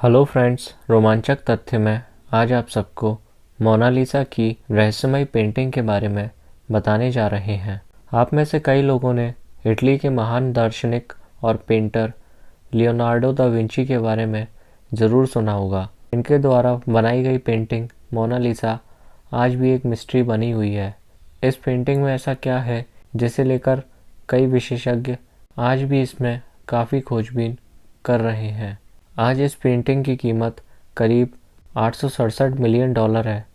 Hello friends, रोमांचक तथ्य में आज आप सबको मोनालिसा की रहस्यमयी पेंटिंग के बारे में बताने जा रहे हैं। आप में से कई लोगों ने इटली के महान दार्शनिक और पेंटर लियोनार्डो दा विंची के बारे में ज़रूर सुना होगा। इनके द्वारा बनाई गई पेंटिंग मोनालिसा आज भी एक मिस्ट्री बनी हुई है। इस पेंटिंग में ऐसा क्या है जिसे लेकर कई विशेषज्ञ आज भी इसमें काफ़ी खोजबीन कर रहे हैं। आज इस पेंटिंग की कीमत करीब 867 मिलियन डॉलर है,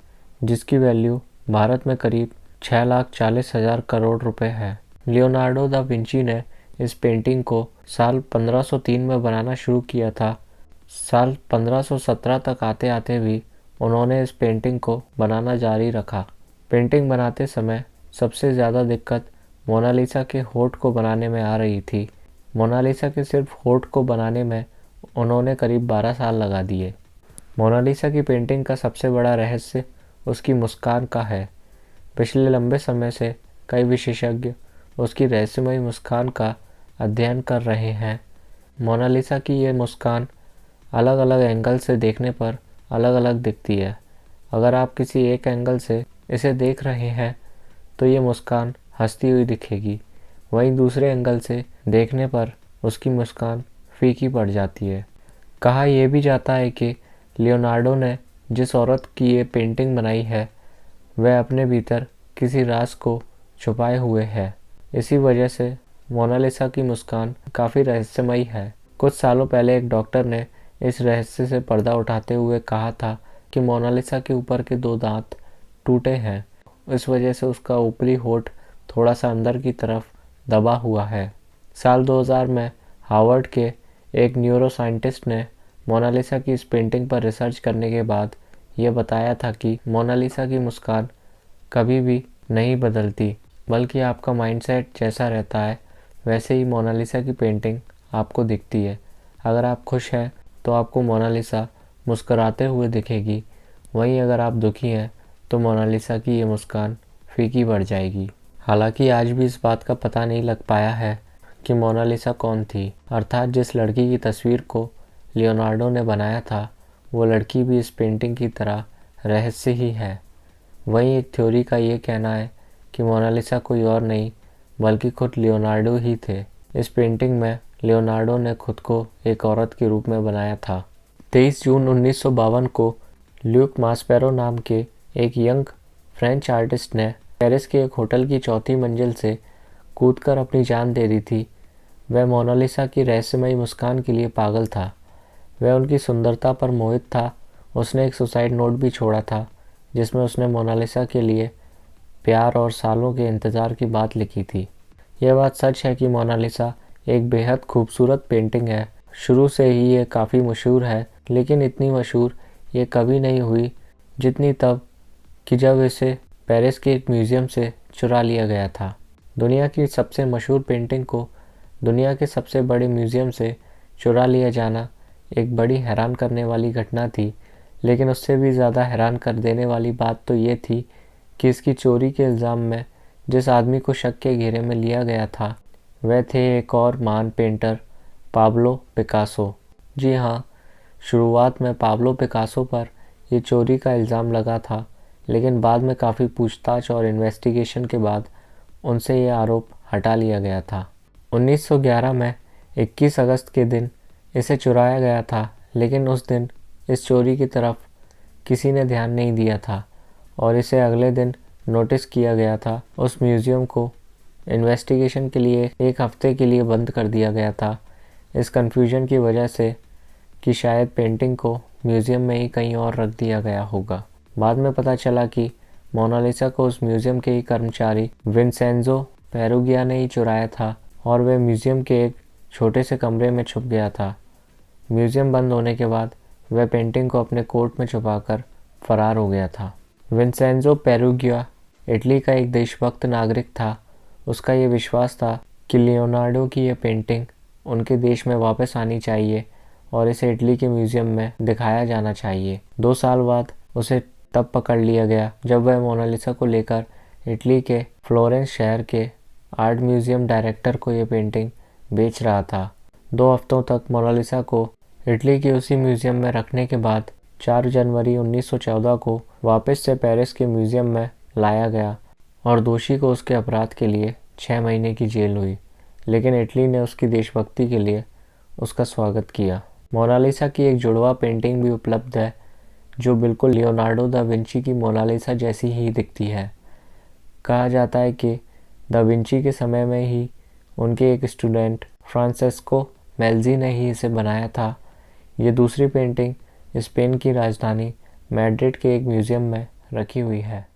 जिसकी वैल्यू भारत में करीब 6,40,000 करोड़ रुपए है। लियोनार्डो दा विंची ने इस पेंटिंग को साल 1503 में बनाना शुरू किया था। साल 1517 तक आते आते भी उन्होंने इस पेंटिंग को बनाना जारी रखा। पेंटिंग बनाते समय सबसे ज़्यादा दिक्कत मोनालिसा के होठ को बनाने में आ रही थी। मोनालिसा के सिर्फ होठ को बनाने में उन्होंने करीब 12 साल लगा दिए। मोनालिसा की पेंटिंग का सबसे बड़ा रहस्य उसकी मुस्कान का है। पिछले लंबे समय से कई विशेषज्ञ उसकी रहस्यमयी मुस्कान का अध्ययन कर रहे हैं। मोनालिसा की ये मुस्कान अलग अलग एंगल से देखने पर अलग अलग दिखती है। अगर आप किसी एक एंगल से इसे देख रहे हैं तो ये मुस्कान हंसती हुई दिखेगी, वहीं दूसरे एंगल से देखने पर उसकी मुस्कान फीकी पड़ जाती है। कहा यह भी जाता है कि लियोनार्डो ने जिस औरत की ये पेंटिंग बनाई है वह अपने भीतर किसी राज को छुपाए हुए है। इसी वजह से मोनालिसा की मुस्कान काफ़ी रहस्यमयी है। कुछ सालों पहले एक डॉक्टर ने इस रहस्य से पर्दा उठाते हुए कहा था कि मोनालिसा के ऊपर के 2 दांत टूटे हैं, इस वजह से उसका ऊपरी होठ थोड़ा सा अंदर की तरफ दबा हुआ है। साल 2000 में हार्वर्ड के एक न्यूरो साइंटिस्ट ने मोनालिसा की इस पेंटिंग पर रिसर्च करने के बाद ये बताया था कि मोनालिसा की मुस्कान कभी भी नहीं बदलती, बल्कि आपका माइंडसेट जैसा रहता है वैसे ही मोनालिसा की पेंटिंग आपको दिखती है। अगर आप खुश हैं तो आपको मोनालिसा मुस्कुराते हुए दिखेगी, वहीं अगर आप दुखी हैं तो मोनालिसा की ये मुस्कान फीकी पड़ जाएगी। हालांकि आज भी इस बात का पता नहीं लग पाया है कि मोनालिसा कौन थी, अर्थात जिस लड़की की तस्वीर को लियोनार्डो ने बनाया था वो लड़की भी इस पेंटिंग की तरह रहस्य ही है। वहीं एक थ्योरी का ये कहना है कि मोनालिसा कोई और नहीं बल्कि खुद लियोनार्डो ही थे। इस पेंटिंग में लियोनार्डो ने खुद को एक औरत के रूप में बनाया था। 23 जून 1952 को ल्यूक मास्पेरो नाम के एक यंग फ्रेंच आर्टिस्ट ने पेरिस के एक होटल की 4थी मंजिल से कूदकर अपनी जान दे दी थी। वह मोनालिसा की रहस्यमयी मुस्कान के लिए पागल था। वह उनकी सुंदरता पर मोहित था। उसने एक सुसाइड नोट भी छोड़ा था जिसमें उसने मोनालिसा के लिए प्यार और सालों के इंतज़ार की बात लिखी थी। यह बात सच है कि मोनालिसा एक बेहद खूबसूरत पेंटिंग है। शुरू से ही ये काफ़ी मशहूर है, लेकिन इतनी मशहूर ये कभी नहीं हुई जितनी तब कि जब इसे पेरिस के एक म्यूज़ियम से चुरा लिया गया था। दुनिया की सबसे मशहूर पेंटिंग को दुनिया के सबसे बड़े म्यूज़ियम से चुरा लिया जाना एक बड़ी हैरान करने वाली घटना थी, लेकिन उससे भी ज़्यादा हैरान कर देने वाली बात तो ये थी कि इसकी चोरी के इल्ज़ाम में जिस आदमी को शक के घेरे में लिया गया था वह थे एक और महान पेंटर पाब्लो पिकासो। जी हाँ, शुरुआत में पाब्लो पिकासो पर ये चोरी का इल्ज़ाम लगा था, लेकिन बाद में काफ़ी पूछताछ और इन्वेस्टिगेशन के बाद उनसे ये आरोप हटा लिया गया था। 1911 में 21 अगस्त के दिन इसे चुराया गया था, लेकिन उस दिन इस चोरी की तरफ किसी ने ध्यान नहीं दिया था और इसे अगले दिन नोटिस किया गया था। उस म्यूज़ियम को इन्वेस्टिगेशन के लिए 1 हफ्ते के लिए बंद कर दिया गया था, इस कन्फ्यूजन की वजह से कि शायद पेंटिंग को म्यूज़ियम में ही कहीं और रख दिया गया होगा। बाद में पता चला कि मोनालिसा को उस म्यूज़ियम के ही कर्मचारी विंसेंजो पेरुगिया ने ही चुराया था और वह म्यूज़ियम के एक छोटे से कमरे में छुप गया था। म्यूज़ियम बंद होने के बाद वह पेंटिंग को अपने कोट में छुपाकर फरार हो गया था। विंसेंजो पेरुगिया इटली का एक देशभक्त नागरिक था। उसका ये विश्वास था कि लियोनार्डो की यह पेंटिंग उनके देश में वापस आनी चाहिए और इसे इटली के म्यूज़ियम में दिखाया जाना चाहिए। 2 साल बाद उसे तब पकड़ लिया गया जब वह मोनालिसा को लेकर इटली के फ्लोरेंस शहर के आर्ट म्यूज़ियम डायरेक्टर को ये पेंटिंग बेच रहा था। 2 हफ्तों तक मोनालिसा को इटली के उसी म्यूज़ियम में रखने के बाद 4 जनवरी 1914 को वापस से पेरिस के म्यूज़ियम में लाया गया और दोषी को उसके अपराध के लिए 6 महीने की जेल हुई, लेकिन इटली ने उसकी देशभक्ति के लिए उसका स्वागत किया। मोनालिसा की एक जुड़वा पेंटिंग भी उपलब्ध है जो बिल्कुल लियोनार्डो दा विंची की मोनालिसा जैसी ही दिखती है। कहा जाता है कि दा विंची के समय में ही उनके एक स्टूडेंट फ्रांसेस्को मेल्ज़ी ने ही इसे बनाया था। ये दूसरी पेंटिंग स्पेन की राजधानी मैड्रिड के एक म्यूज़ियम में रखी हुई है।